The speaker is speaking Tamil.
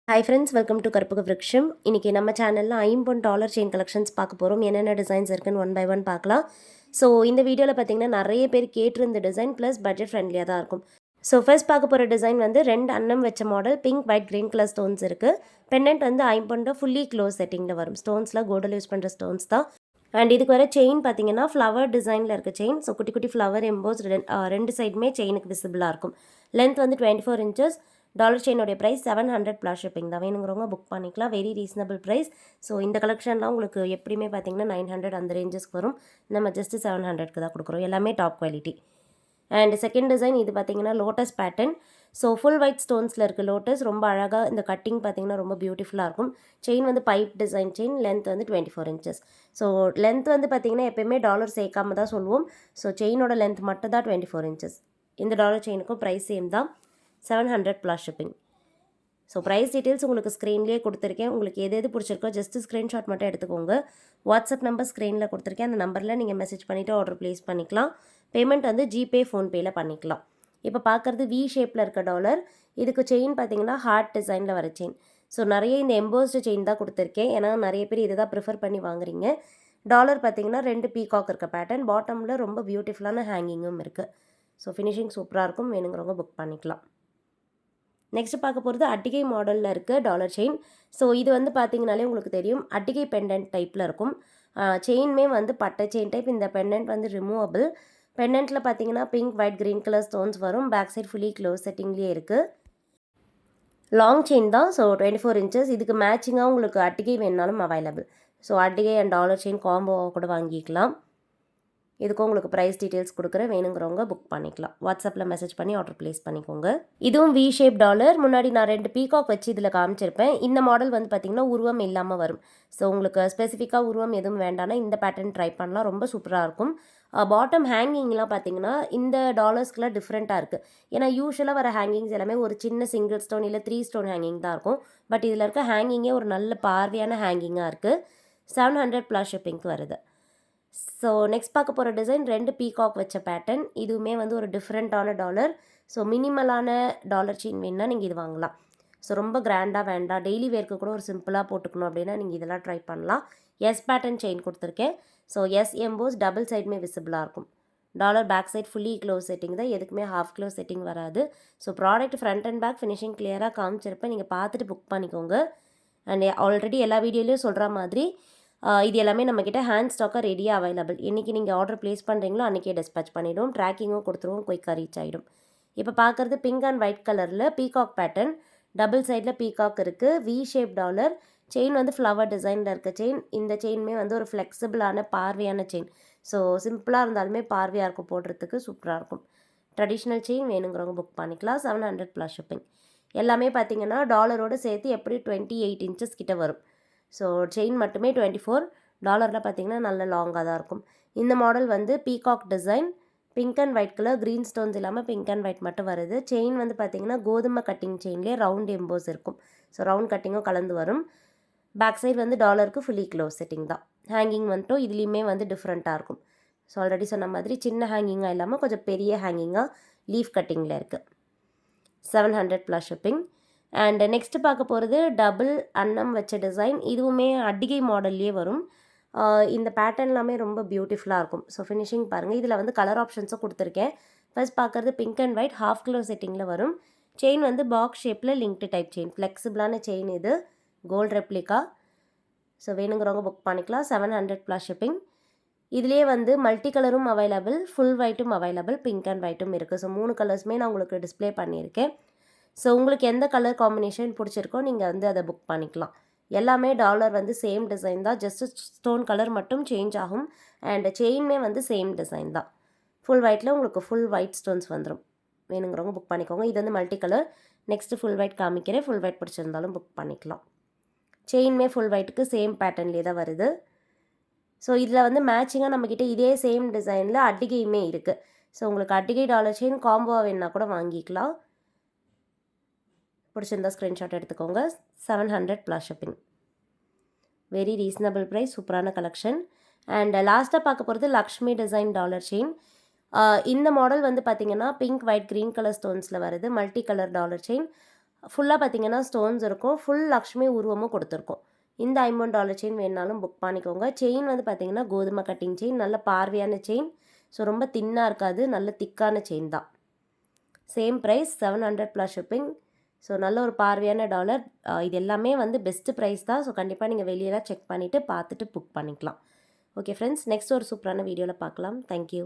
ஹாய் ஃப்ரெண்ட்ஸ், வெல்கம் டு கற்பக விருக்ஷம். இன்றைக்கி நம்ம சேனலில் $50 செயின் கலெக்ஷன்ஸ் பார்க்க போகிறோம். என்னென்ன டிசைன்ஸ் இருக்குன்னு ஒன் பை ஒன் பார்க்கலாம். ஸோ இந்த வீடியோவில் பார்த்தீங்கன்னா நிறைய பேர் கேட்டிருந்த டிசைன் ப்ளஸ் பட்ஜெட் ஃப்ரெண்ட்லியாக தான் இருக்கும். ஸோ ஃபர்ஸ்ட் பார்க்க போகிற டிசைன் வந்து 2 அன்னம் வச்ச model, pink white green colour stones இருக்குது. பெண்டன்ட் வந்து $50 ஃபுல்லி க்ளோஸ் செட்டிங்கில் வரும். ஸ்டோன்ஸில் கோல்டில் யூஸ் பண்ணுற ஸ்டோன்ஸ் தான். அண்ட் இதுக்கு வர செயின் பார்த்தீங்கன்னா ஃப்ளவர் டிசைனில் இருக்க செயின். ஸோ குட்டி குட்டி ஃப்ளவர் எம்போஸ் ரெண்டு சைடுமே செயினுக்கு விசிபிளாக இருக்கும். லென்த் வந்து 24 inches. டாலர் செயினோடைய ப்ரைஸ் 700 ப்ளஸ் ஷிப்பிங் தான். வேணுங்கிறவங்க புக் பண்ணிக்கலாம். Very reasonable price. ஸோ இந்த கலெக்ஷன்லாம் உங்களுக்கு எப்படியுமே பார்த்தீங்கன்னா 900 அந்த ரேஞ்சஸ்க்கு வரும். நம்ம ஜஸ்ட் 700க்கு தான் கொடுக்குறோம். எல்லாமே top quality. And second design இது பார்த்தீங்கன்னா lotus pattern. So full white ஸ்டோன்ஸில் இருக்குது லோட்டஸ். ரொம்ப அழகாக இந்த கட்டிங் பார்த்தீங்கன்னா ரொம்ப பியூட்டிஃபுல்லாக இருக்கும். செயின் வந்து பைப் டிசைன் செயின். லென்த் வந்து 24 inches. ஸோ லென்த் வந்து பார்த்தீங்கன்னா எப்போயுமே டாலர் சேர்க்காம தான் சொல்லுவோம். ஸோ செயினோட லென்த் மட்டும் தான் 24 inches. இந்த டாலர் செயினுக்கும் ப்ரைஸ் சேம் தான். 700 plus shipping. So price details உங்களுக்கு ஸ்க்ரீன்லேயே கொடுத்துருக்கேன். உங்களுக்கு எது பிடிச்சிருக்கோ ஜஸ்ட் ஸ்க்ரீன்ஷாட் மட்டும் எடுத்துக்கோங்க. வாட்ஸ்அப் நம்பர் ஸ்க்ரீனில் கொடுத்துருக்கேன். அந்த நம்பரில் நீங்கள் மெசேஜ் பண்ணிவிட்டு ஆர்டர் ப்ளேஸ் பண்ணிக்கலாம். பேமெண்ட் வந்து ஜிபே, ஃபோன்பேயில் பண்ணிக்கலாம். இப்போ பார்க்குறது வி ஷேப்பில் இருக்க டாலர். இதுக்கு செயின் பார்த்தீங்கன்னா ஹார்ட் டிசைனில் வர செயின். ஸோ நிறைய இந்த எம்போஸ்டு செயின் தான் கொடுத்துருக்கேன். ஏன்னா நிறைய பேர் இதை தான் ப்ரிஃபர் பண்ணி வாங்குறீங்க. டாலர் பார்த்தீங்கன்னா 2 பீகாக் இருக்க பேட்டர்ன். பாட்டமில் ரொம்ப பியூட்டிஃபுல்லான ஹேங்கிங்கும் இருக்குது. ஸோ ஃபினிஷிங் சூப்பராக இருக்கும். வேணுங்கிறவங்க புக் பண்ணிக்கலாம். நெக்ஸ்ட் பார்க்க போகிறது அட்டிகை மாடலில் இருக்க டாலர் செயின். ஸோ இது வந்து பார்த்தீங்கனாலே உங்களுக்கு தெரியும் அட்டிகை பெண்டன்ட் டைப்பில் இருக்கும். செயின்மே வந்து பட்டை செயின் டைப். இந்த பெண்டன்ட் வந்து ரிமூவபிள். பெண்டன்ட்டில் பார்த்தீங்கன்னா pink white green colour stones வரும். பேக் சைட் ஃபுல்லி க்ளோஸ் செட்டிங்லேயே இருக்குது. லாங் செயின் தான். So 24 inches. இதுக்கு மேட்சிங்காக உங்களுக்கு அட்டிகை வேணுனாலும் அவைலபிள். ஸோ அட்டிகை அண்ட் டாலர் செயின் காம்போவாக கூட வாங்கிக்கலாம். இதுக்கும் உங்களுக்கு ப்ரைஸ் டீட்டெயில்ஸ் கொடுக்குறேன். வேணுங்கிறவங்க புக் பண்ணிக்கலாம். வாட்ஸ்அப்பில் மெசேஜ் பண்ணி ஆர்டர் ப்ளேஸ் பண்ணிக்கோங்க. இதுவும் வி ஷேப் டாலர். முன்னாடி நான் 2 பீகாக் வச்சு இதில் காமிச்சிருப்பேன். இந்த மாடல் வந்து பார்த்திங்கன்னா உருவம் இல்லாமல் வரும். ஸோ உங்களுக்கு ஸ்பெசிஃபிக்காக உருவம் எதுவும் வேண்டாம்னா இந்த பேட்டர்ன் ட்ரை பண்ணலாம். ரொம்ப சூப்பராக இருக்கும். பாட்டம் ஹேங்கிங்லாம் பார்த்தீங்கன்னா இந்த டாலர்ஸ்க்குலாம் டிஃப்ரெண்ட்டாக இருக்குது. ஏன்னா யூஸ்வலாக வர ஹேங்கிங்ஸ் எல்லாமே ஒரு சின்ன சிங்கிள் ஸ்டோன் இல்லை 3 ஸ்டோன் ஹேங்கிங் தான் இருக்கும். பட் இதில் இருக்க ஹேங்கிங்கே ஒரு நல்ல பார்வையான ஹேங்கிங்காக இருக்குது. 700 ப்ளஸ் ஷிப்பிங்க்கு வருது. ஸோ நெக்ஸ்ட் பார்க்க போகிற டிசைன் 2 பீகாக் வச்ச பேட்டர்ன். இதுவுமே வந்து ஒரு டிஃப்ரெண்ட்டான டாலர். ஸோ மினிமலான டாலர் செயின் வேணுன்னா நீங்கள் இது வாங்கலாம். ஸோ ரொம்ப கிராண்டாக வேண்டாம், டெய்லி வேர்க்கு கூட ஒரு சிம்பிளாக போட்டுக்கணும் அப்படின்னா நீங்கள் இதெல்லாம் ட்ரை பண்ணலாம். எஸ் பேட்டர்ன் செயின் கொடுத்துருக்கேன். ஸோ எஸ் எம்போஸ் டபுள் சைடுமே விசிபிளாக இருக்கும். Dollar back side fully close setting தான். எதுக்குமே ஹாஃப் க்ளோஸ் செட்டிங் வராது. So product front and back finishing கிளியராக காமிச்சிருப்பேன். நீங்கள் பார்த்துட்டு புக் பண்ணிக்கோங்க. அண்ட் ஆல்ரெடி எல்லா வீடியோலையும் சொல்கிற மாதிரி இது எல்லாமே நம்மக்கிட்ட ஹேண்ட் ஸ்டாக்காக ரெடியாக அவைலபிள். இன்றைக்கி நீங்கள் ஆர்டர் ப்ளேஸ் பண்ணுறீங்களோ அன்றைக்கே டிஸ்பேச் பண்ணிவிடுவோம். ட்ராக்கிங்கும் கொடுத்துருவோம். குயிக்காக ரீச் ஆகிடும். இப்போ பார்க்குறது பிங்க் அண்ட் ஒயிட் கலரில் பீகாக் பேட்டர்ன். டபுள் சைடில் பீகாக் இருக்குது. We shape dollar. செயின் வந்து ஃப்ளவர் டிசைனில் இருக்க செயின். இந்த செயினுமே வந்து ஒரு ஃப்ளெக்சிபிளான பார்வையான செயின். ஸோ சிம்பிளாக இருந்தாலுமே பார்வையாக இருக்கும், போடுறதுக்கு சூப்பராக இருக்கும். ட்ரெடிஷ்னல் செயின் வேணுங்கிறவங்க புக் பண்ணிக்கலாம். 700 ப்ளஸ் ஷிப்பிங். எல்லாமே பார்த்தீங்கன்னா டாலரோடு சேர்த்து எப்படி 28 inches கிட்ட வரும். ஸோ செயின் மட்டுமே 24. டாலரில் பார்த்தீங்கன்னா நல்ல லாங்காக தான் இருக்கும். இந்த மாடல் வந்து peacock design. Pink and white colour, green stones இல்லாமல் பிங்க் அண்ட் ஒயிட் மட்டும் வருது. செயின் வந்து பார்த்தீங்கன்னா கோதுமை கட்டிங் செயின்லேயே ரவுண்ட் எம்போஸ் இருக்கும். ஸோ ரவுண்ட் கட்டிங்கும் கலந்து வரும். பேக் சைடு வந்து டாலருக்கு ஃபுல்லி க்ளோஸ் செட்டிங் தான். ஹேங்கிங் வந்துட்டு இதுலேயுமே வந்து டிஃப்ரெண்ட்டாக இருக்கும். ஸோ ஆல்ரெடி சொன்ன மாதிரி சின்ன ஹேங்கிங்காக இல்லாமல் கொஞ்சம் பெரிய ஹேங்கிங்காக லீஃப் கட்டிங்கில் இருக்குது. 700 ப்ளஸ் ஷிப்பிங். அண்ட் நெக்ஸ்ட்டு பார்க்க போகிறது டபுள் அன்னம் வச்ச டிசைன். இதுவுமே அட்டிகை மாடல்லையே வரும். இந்த பேட்டர்ன் எல்லாமே ரொம்ப பியூட்டிஃபுல்லாக இருக்கும். ஸோ ஃபினிஷிங் பாருங்கள். இதில் வந்து கலர் ஆப்ஷன்ஸும் கொடுத்துருக்கேன். ஃபர்ஸ்ட் பார்க்குறது pink and white half kilo செட்டிங்கில் வரும். செயின் வந்து பாக்ஸ் ஷேப்பில் லிங்க்டு டைப் செயின். ஃப்ளெக்சிபிளான செயின் இது. Gold replica. ஸோ வேணுங்கிறவங்க புக் பண்ணிக்கலாம். 700 ப்ளஸ் ஷிப்பிங். இதுலேயே வந்து மல்டி கலரும் அவைலபிள், ஃபுல் ஒயிட்டும் அவைலபிள், பிங்க் அண்ட் ஒயிட்டும் இருக்குது. ஸோ 3 கலர்ஸுமே நான் உங்களுக்கு டிஸ்ப்ளே பண்ணியிருக்கேன். ஸோ உங்களுக்கு எந்த கலர் காம்பினேஷன் பிடிச்சிருக்கோ நீங்கள் வந்து அதை புக் பண்ணிக்கலாம். எல்லாமே டாலர் வந்து சேம் டிசைன் தான். ஜஸ்ட் ஸ்டோன் கலர் மட்டும் சேஞ்ச் ஆகும். அண்ட் செயின்மே வந்து சேம் டிசைன் தான். ஃபுல் ஒயிட்டில் உங்களுக்கு ஃபுல் ஒயிட் ஸ்டோன்ஸ் வந்துடும். வேணுங்கிறவங்க புக் பண்ணிக்கோங்க. இது வந்து multi colour. Next full white காமிக்கிறேன். ஃபுல் ஒயிட் பிடிச்சிருந்தாலும் புக் பண்ணிக்கலாம். செயின்மே ஃபுல் ஒயிட்டுக்கு சேம் பேட்டர்ன்லேயே தான் வருது. ஸோ இதில் வந்து மேட்சிங்காக நம்மக்கிட்ட இதே சேம் டிசைனில் அட்டிகையுமே இருக்குது. ஸோ உங்களுக்கு அட்டிகை டாலர் செயின் காம்போவாக வேணுன்னா கூட வாங்கிக்கலாம். பிடிச்சிருந்தா ஸ்க்ரீன்ஷாட் எடுத்துக்கோங்க. 700 plus shipping. Very reasonable price. சூப்பரான கலெக்ஷன். அண்ட் லாஸ்ட்டாக பார்க்க போகிறது லக்ஷ்மி டிசைன் டாலர் செயின். இந்த மாடல் வந்து பார்த்திங்கன்னா பிங்க் ஒயிட் க்ரீன் கலர் ஸ்டோன்ஸில் வருது. Multi colour dollar chain. ஃபுல்லாக பார்த்தீங்கன்னா ஸ்டோன்ஸ் இருக்கும். ஃபுல் லக்ஷ்மி உருவமும் கொடுத்துருக்கோம். இந்த $50 செயின் வேணுனாலும் புக் பண்ணிக்கோங்க. செயின் வந்து பார்த்தீங்கன்னா கோதுமை கட்டிங் செயின், நல்ல பார்வையான செயின். ஸோ ரொம்ப தின்னாக இருக்காது, நல்ல திக்கான செயின் தான். Same price 700 plus shipping. So நல்ல ஒரு பார்வையான டாலர். இது எல்லாமே வந்து பெஸ்ட்டு ப்ரைஸ் தான். ஸோ கண்டிப்பாக நீங்கள் வெளியெல்லாம் செக் பண்ணிவிட்டு பார்த்துட்டு புக் பண்ணிக்கலாம். ஓகே ஃப்ரெண்ட்ஸ், நெக்ஸ்ட் ஒரு சூப்பரான வீடியோவில் பார்க்கலாம். தேங்க்யூ.